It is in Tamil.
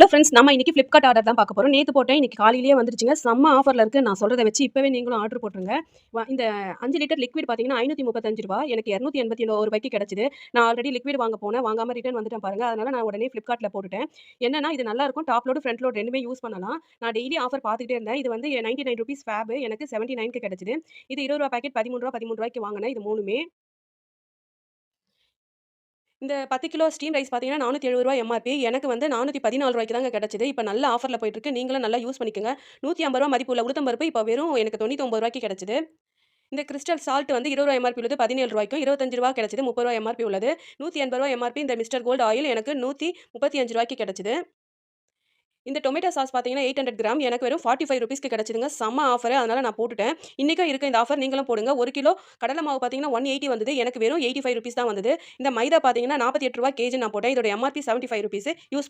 ஃப்ரெண்ட்ஸ் நம்ம இன்னைக்கு Flipkart ஆர்டர் தான் பார்க்க போறோம். நேத்து போட்டேன். இன்னைக்கு காலையிலேயே வந்துருச்சுங்க. செம்ம ஆஃபர்ல இருக்கு. நான் சொல்றத வச்சு இப்பவே நீங்களும் ஆர்டர் போட்டுருங்க. இந்த 5 லிட்டர் லிக்விட் பார்த்தீங்கன்னா ரூ. 535 எனக்கு ரூ. 287 கிடைச்சது. நான் ஆல்ரெடி லிக்விட் வாங்க போனேன். வாங்காம ரிட்டர்ன் வந்துட்டேன் பாருங்க. அதனால நான் உடனே Flipkartல போட்டுட்டேன். என்னன்னா இது நல்லாருக்கும். டாப் லோடு, ஃப்ரண்ட் லோட் 2மே யூஸ் பண்ணலாம். நான் டெய்லி ஆஃபர் பார்த்துக்கிட்டே இருந்தேன். இது வந்து ₹99 ஃபேப் எனக்கு 79க்கு கிடைச்சது. இது ரூ. 20 பாக்கெட் ரூ. 13க்கு வாங்குனேன். இது 3மே. இந்த 10 கிலோ ஸ்டீம் ரைஸ் பார்த்தீங்கன்னா, ரூ. 470 எம்ஆர்பி. எனக்கு வந்து ரூ. 414 தாங்க கிடைச்சது. இப்ப நல்ல ஆஃபர்ல போயிட்டுருக்கு. நீங்களும் நல்லா யூஸ் பண்ணிக்கங்க. ரூ. 150 மதிப்பு உள்ள உளுத்தம் பருப்பு இப்ப வெறும் எனக்கு ரூ. 99 கிடைச்சது. இந்த கிறிஸ்டல் சால்ட் வந்து ரூ. 20 எம்ஆர்பி உள்ளது ரூ. 17க்கும் ரூ. 25 கிடைச்சது. ரூ. 30 எம்ஆர்பி உள்ளது. ரூ. 180 எம்ஆர்பி இந்த மிஸ்டர் கோல்ட் ஆயில் எனக்கு ரூ. 135க்கு கிடைச்சது. இந்த டொமேட்டோ சாஸ் பார்த்தீங்கன்னா 800 கிராம் எனக்கு வெறும் ₹45க்கு கிடைச்சதுங்க. செம்ம ஆஃபர். அதனால நான் போட்டுட்டேன். இன்னைக்கும் இருக்க இந்த ஆஃபர் நீங்களும் போடுங்க. 1 கிலோ கடலை மாவு பார்த்தீங்கன்னா 180 வந்தது. எனக்கு வெறும் ₹85 தான் வந்தது. இந்த மைதா பார்த்தீங்கன்னா ரூ. 48 கேஜி நான் போட்டேன். இதோட எம்ஆர்பி ₹75 யூஸ்